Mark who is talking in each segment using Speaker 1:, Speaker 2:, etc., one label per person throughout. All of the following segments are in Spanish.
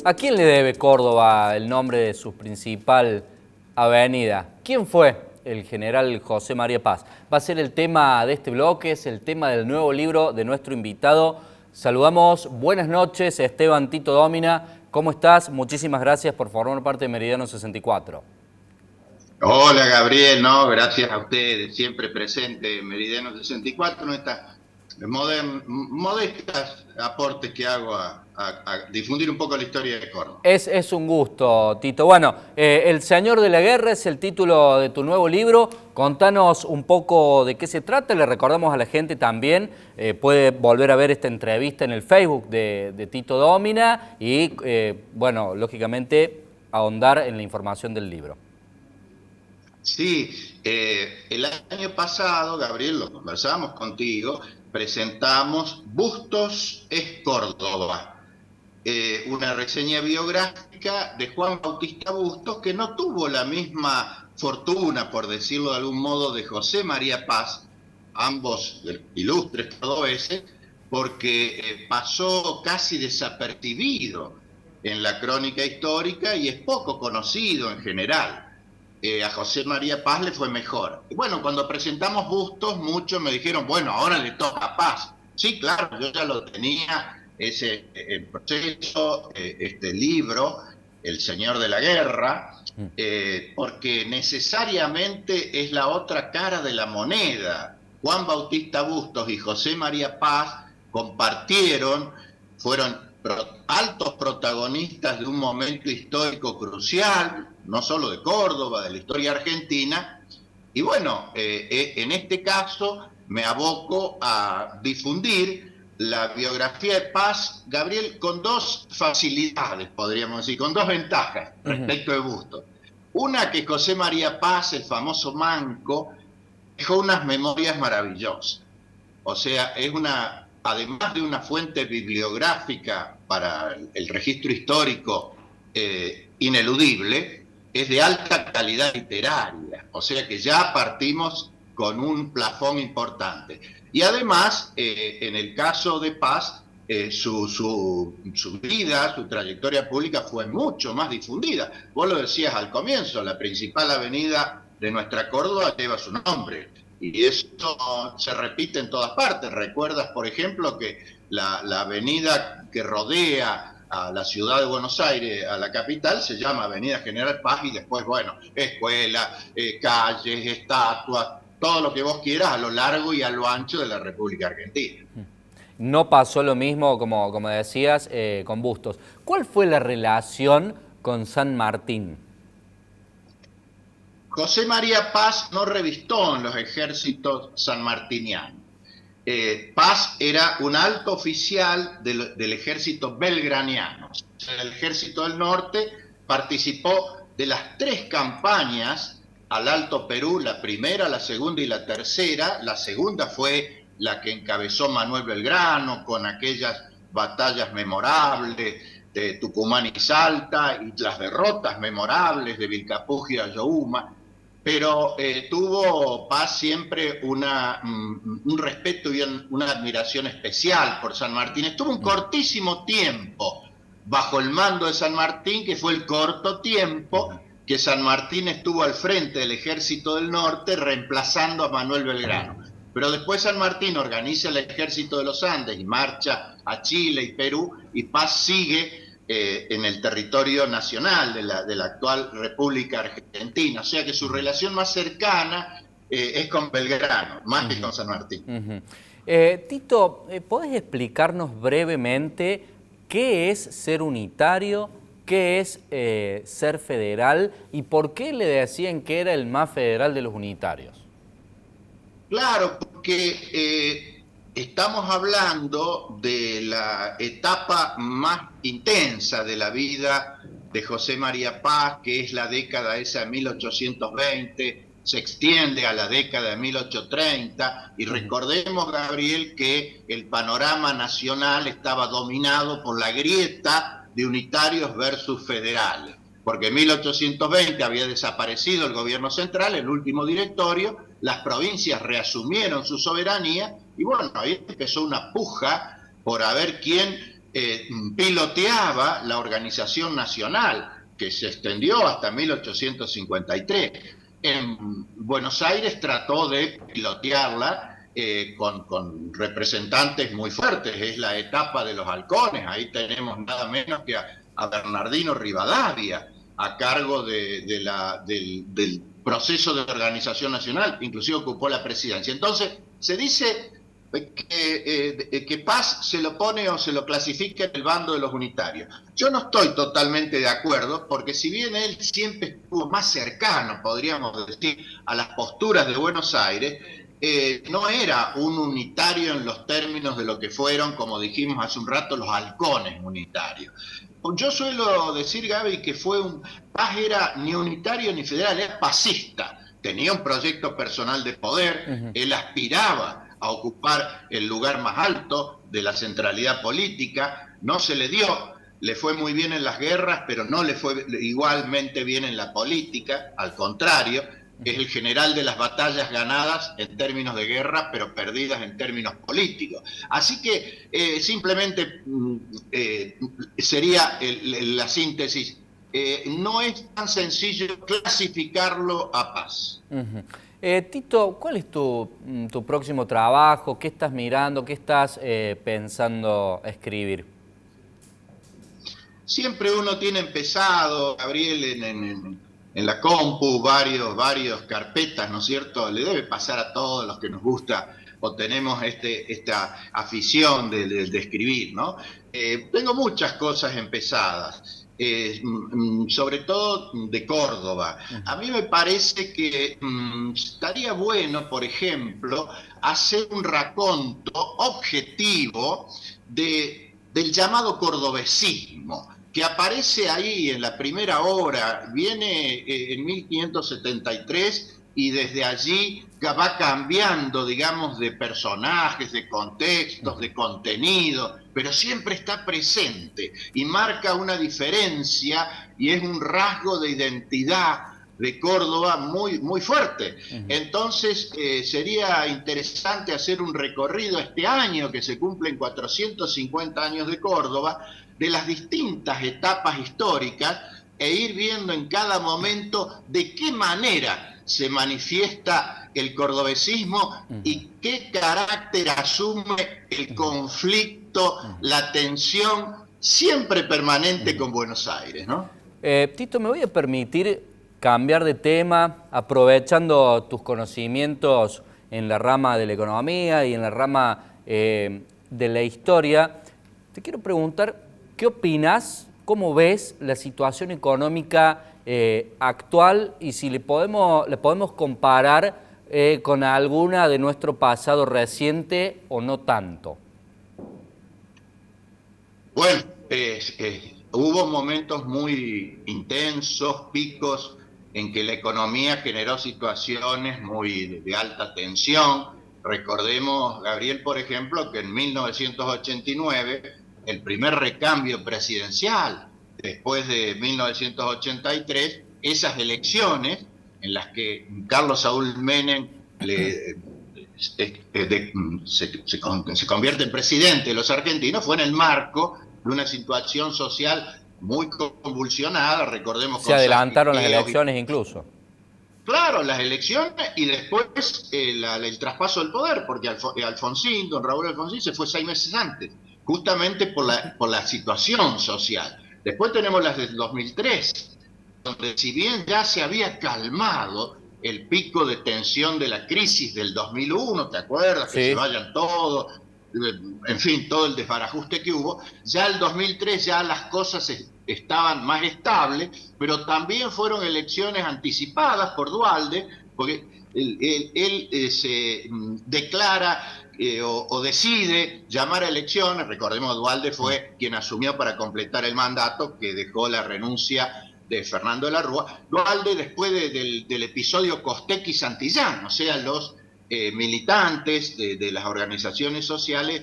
Speaker 1: ¿A quién le debe Córdoba el nombre de su principal avenida? ¿Quién fue el general José María Paz? Va a ser el tema de este bloque, es el tema del nuevo libro de nuestro invitado. Saludamos, buenas noches, Esteban Tito Dómina. ¿Cómo estás? Muchísimas gracias por formar parte de Meridiano 64.
Speaker 2: Hola Gabriel, no, gracias a ustedes, siempre presente en Meridiano 64, nuestras modestas aportes que hago a difundir un poco la historia de Córdoba.
Speaker 1: Es un gusto, Tito. Bueno, El Señor de la Guerra es el título de tu nuevo libro. Contanos un poco de qué se trata. Le recordamos a la gente también, puede volver a ver esta entrevista en el Facebook de Tito Dómina y, bueno, lógicamente, ahondar en la información del libro.
Speaker 2: Sí, el año pasado, Gabriel, lo conversamos contigo, presentamos Bustos es Córdoba, una reseña biográfica de Juan Bautista Bustos, que no tuvo la misma fortuna, por decirlo de algún modo, de José María Paz, ambos ilustres cordobeses, porque pasó casi desapercibido en la crónica histórica y es poco conocido en general. A José María Paz le fue mejor. Y bueno, cuando presentamos Bustos, muchos me dijeron, bueno, ahora le toca a Paz. Sí, claro, yo ya lo tenía, ese proceso, este libro, El Señor de la Guerra, porque necesariamente es la otra cara de la moneda. Juan Bautista Bustos y José María Paz compartieron, fueron altos protagonistas de un momento histórico crucial, no solo de Córdoba, de la historia argentina, y bueno, en este caso me aboco a difundir la biografía de Paz, Gabriel, con dos facilidades, podríamos decir, con dos ventajas respecto de Bustos. Una, que José María Paz, el famoso Manco, dejó unas memorias maravillosas. O sea, es una, además de una fuente bibliográfica para el registro histórico ineludible, es de alta calidad literaria. O sea que ya partimos con un plafón importante. Y además, en el caso de Paz, su vida, su trayectoria pública fue mucho más difundida. Vos lo decías al comienzo, la principal avenida de nuestra Córdoba lleva su nombre. Y eso se repite en todas partes. ¿Recuerdas, por ejemplo, que la avenida que rodea a la ciudad de Buenos Aires, a la capital, se llama Avenida General Paz y después, bueno, escuelas, calles, estatuas, todo lo que vos quieras a lo largo y a lo ancho de la República Argentina?
Speaker 1: No pasó lo mismo, como decías, con Bustos. ¿Cuál fue la relación con San Martín?
Speaker 2: José María Paz no revistó en los ejércitos sanmartinianos. Paz era un alto oficial del ejército belgraniano. El ejército del norte participó de las 3 campañas al Alto Perú, la primera, la segunda y la tercera. La segunda fue la que encabezó Manuel Belgrano, con aquellas batallas memorables de Tucumán y Salta, y las derrotas memorables de Vilcapugio y Ayohuma. Pero tuvo Paz siempre un respeto y una admiración especial por San Martín. Estuvo un cortísimo tiempo bajo el mando de San Martín, que fue el corto tiempo que San Martín estuvo al frente del Ejército del Norte reemplazando a Manuel Belgrano. Pero después San Martín organiza el Ejército de los Andes y marcha a Chile y Perú, y Paz sigue en el territorio nacional de la actual República Argentina. O sea que su relación más cercana es con Belgrano, más que con San Martín.
Speaker 1: Tito, ¿podés explicarnos brevemente qué es ser unitario, qué es ser federal y por qué le decían que era el más federal de los unitarios?
Speaker 2: Claro, porque estamos hablando de la etapa más intensa de la vida de José María Paz, que es la década esa de 1820, se extiende a la década de 1830, y recordemos, Gabriel, que el panorama nacional estaba dominado por la grieta de unitarios versus federales, porque en 1820 había desaparecido el gobierno central, el último directorio, las provincias reasumieron su soberanía, y bueno, ahí empezó una puja por a ver quién piloteaba la organización nacional, que se extendió hasta 1853. En Buenos Aires trató de pilotearla con representantes muy fuertes. Es la etapa de los halcones. Ahí tenemos nada menos que a Bernardino Rivadavia a cargo del proceso de organización nacional, inclusive ocupó la presidencia. Entonces, se dice que Paz se lo pone o se lo clasifica en el bando de los unitarios. Yo no estoy totalmente de acuerdo, porque si bien él siempre estuvo más cercano, podríamos decir, a las posturas de Buenos Aires, no era un unitario en los términos de lo que fueron, como dijimos hace un rato, los halcones unitarios. Yo suelo decir, Gaby, que Paz era ni unitario ni federal, era pacista. Tenía un proyecto personal de poder, él aspiraba a ocupar el lugar más alto de la centralidad política, no se le dio, le fue muy bien en las guerras, pero no le fue igualmente bien en la política, al contrario, es el general de las batallas ganadas en términos de guerra, pero perdidas en términos políticos. Así que simplemente sería la síntesis. No es tan sencillo clasificarlo a Paz.
Speaker 1: Tito, ¿cuál es tu próximo trabajo? ¿Qué estás mirando? ¿Qué estás pensando escribir?
Speaker 2: Siempre uno tiene empezado, Gabriel, en la compu, varios carpetas, ¿no es cierto? Le debe pasar a todos los que nos gusta o tenemos esta afición de escribir, ¿no? Tengo muchas cosas empezadas. Sobre todo de Córdoba. A mí me parece que estaría bueno, por ejemplo, hacer un raconto objetivo del llamado cordobesismo, que aparece ahí en la primera obra, viene en 1573 y desde allí va cambiando, digamos, de personajes, de contextos, de contenido, pero siempre está presente y marca una diferencia y es un rasgo de identidad de Córdoba muy fuerte. Entonces sería interesante hacer un recorrido este año, que se cumplen 450 años de Córdoba, de las distintas etapas históricas e ir viendo en cada momento de qué manera se manifiesta el cordobesismo y qué carácter asume el conflicto, la tensión siempre permanente con Buenos Aires, ¿no?
Speaker 1: Tito, me voy a permitir cambiar de tema, aprovechando tus conocimientos en la rama de la economía y en la rama de la historia. Te quiero preguntar, ¿qué opinás? ¿Cómo ves la situación económica actual y si le podemos comparar con alguna de nuestro pasado reciente o no tanto?
Speaker 2: Bueno, hubo momentos muy intensos, picos, en que la economía generó situaciones muy de alta tensión. Recordemos, Gabriel, por ejemplo, que en 1989, el primer recambio presidencial, después de 1983, esas elecciones en las que Carlos Saúl Menem se convierte en presidente de los argentinos, fue en el marco de una situación social muy convulsionada, recordemos.
Speaker 1: Se adelantaron las elecciones incluso.
Speaker 2: Claro, las elecciones y después el traspaso del poder, porque Alfonsín, don Raúl Alfonsín, se fue 6 meses antes, justamente por la situación social. Después tenemos las del 2003, donde si bien ya se había calmado el pico de tensión de la crisis del 2001, ¿te acuerdas? Sí. Que se vayan todos, en fin, todo el desbarajuste que hubo, ya el 2003 ya las cosas estaban más estables, pero también fueron elecciones anticipadas por Duhalde, porque él se declara o decide llamar a elecciones. Recordemos, Duhalde fue quien asumió para completar el mandato, que dejó la renuncia de Fernando de la Rúa. Duhalde, después del episodio Costec y Santillán, o sea, los militantes de las organizaciones sociales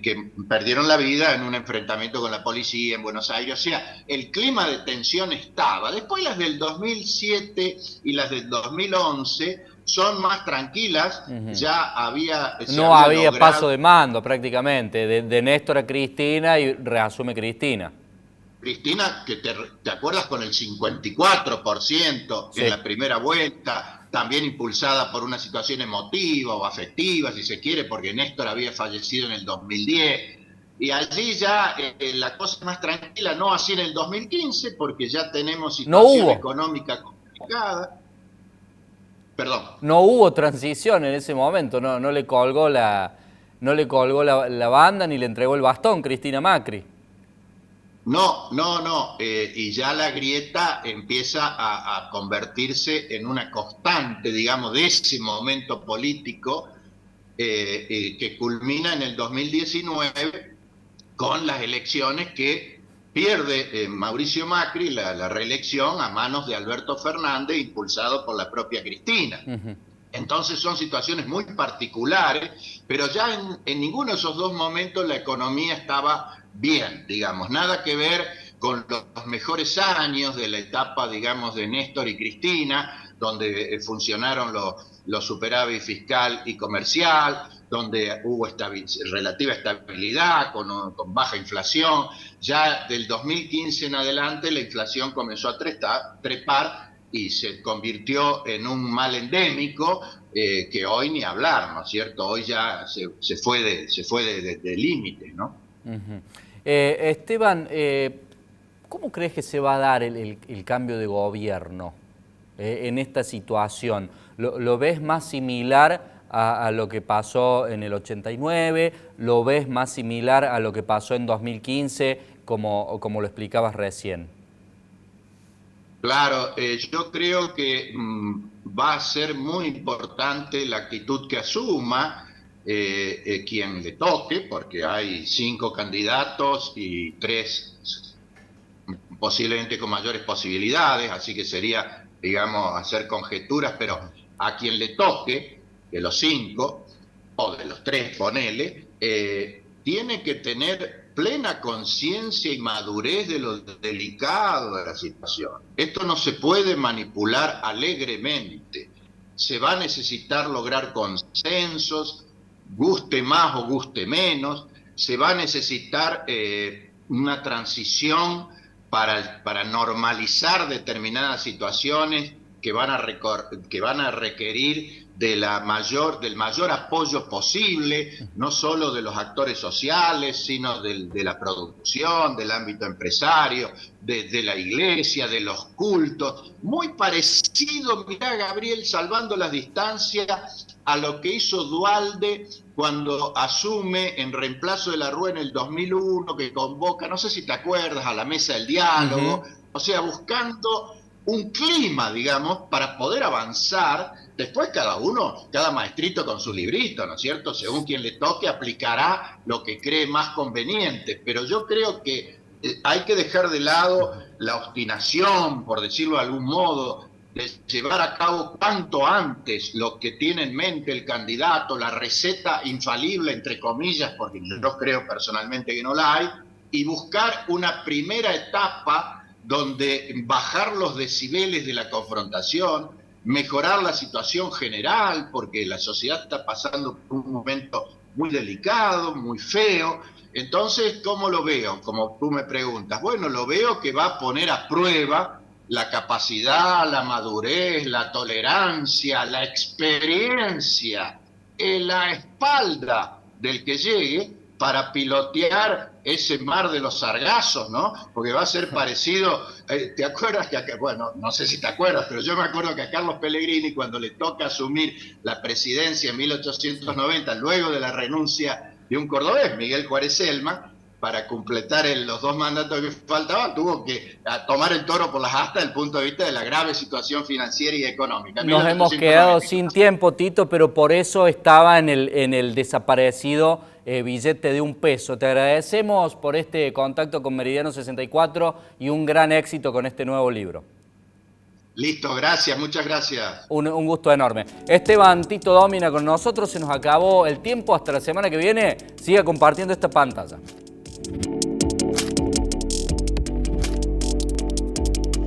Speaker 2: que perdieron la vida en un enfrentamiento con la policía en Buenos Aires. O sea, el clima de tensión estaba. Después las del 2007 y las del 2011 son más tranquilas, ya
Speaker 1: no había paso de mando prácticamente, de Néstor a Cristina y reasume Cristina.
Speaker 2: Cristina, que te acuerdas con el 54%
Speaker 1: Sí.
Speaker 2: en la primera vuelta, también impulsada por una situación emotiva o afectiva, si se quiere, porque Néstor había fallecido en el 2010. Y allí ya la cosa es más tranquila, no así en el 2015, porque ya tenemos situación económica complicada. Perdón.
Speaker 1: No hubo transición en ese momento, no le colgó la banda ni le entregó el bastón Cristina Macri.
Speaker 2: No, y ya la grieta empieza a convertirse en una constante, digamos, de ese momento político que culmina en el 2019 con las elecciones que pierde Mauricio Macri, la reelección, a manos de Alberto Fernández, impulsado por la propia Cristina. Entonces son situaciones muy particulares, pero ya en ninguno de esos dos momentos la economía estaba bien, digamos, nada que ver con los mejores años de la etapa, digamos, de Néstor y Cristina, donde funcionaron los superávit fiscal y comercial, donde hubo relativa estabilidad, con baja inflación. Ya del 2015 en adelante la inflación comenzó a trepar y se convirtió en un mal endémico que hoy ni hablar, ¿no es cierto? Hoy ya se fue de límites, ¿no?
Speaker 1: Esteban, ¿cómo crees que se va a dar el cambio de gobierno en esta situación? ¿Lo ves más similar a lo que pasó en el 89? ¿Lo ves más similar a lo que pasó en 2015, como lo explicabas recién?
Speaker 2: Claro, yo creo que va a ser muy importante la actitud que asuma quien le toque, porque hay 5 candidatos y 3 posiblemente con mayores posibilidades, así que sería, digamos, hacer conjeturas, pero a quien le toque, de los 5, o de los 3, ponele, tiene que tener plena conciencia y madurez de lo delicado de la situación. Esto no se puede manipular alegremente. Se va a necesitar lograr consensos, guste más o guste menos. Se va a necesitar una transición para normalizar determinadas situaciones que van a requerir del mayor apoyo posible, no solo de los actores sociales, sino de la producción, del ámbito empresario, de la iglesia, de los cultos. Muy parecido, mirá, Gabriel, salvando las distancias, a lo que hizo Duhalde cuando asume en reemplazo de la Rúa en el 2001, que convoca, no sé si te acuerdas, a la mesa del diálogo, o sea, buscando un clima, digamos, para poder avanzar. Después cada maestrito con su librito, ¿no es cierto? Según quien le toque, aplicará lo que cree más conveniente. Pero yo creo que hay que dejar de lado la obstinación, por decirlo de algún modo, de llevar a cabo cuanto antes lo que tiene en mente el candidato, la receta infalible, entre comillas, porque yo creo personalmente que no la hay, y buscar una primera etapa donde bajar los decibeles de la confrontación, mejorar la situación general, porque la sociedad está pasando por un momento muy delicado, muy feo. Entonces, ¿cómo lo veo? Como tú me preguntas. Bueno, lo veo que va a poner a prueba la capacidad, la madurez, la tolerancia, la experiencia en la espalda del que llegue para pilotear ese mar de los sargazos, ¿no? Porque va a ser parecido, ¿te acuerdas que bueno, no sé si te acuerdas, pero yo me acuerdo que a Carlos Pellegrini, cuando le toca asumir la presidencia en 1890, luego de la renuncia de un cordobés, Miguel Juárez Celma, para completar los 2 mandatos que faltaban, tuvo que tomar el toro por las astas desde el punto de vista de la grave situación financiera y económica.
Speaker 1: Nos hemos quedado sin tiempo, Tito, pero por eso estaba en el desaparecido billete de $1. Te agradecemos por este contacto con Meridiano 64 y un gran éxito con este nuevo libro.
Speaker 2: Listo, gracias, muchas gracias.
Speaker 1: Un gusto enorme. Esteban Tito Domina con nosotros, se nos acabó el tiempo. Hasta la semana que viene, siga compartiendo esta pantalla.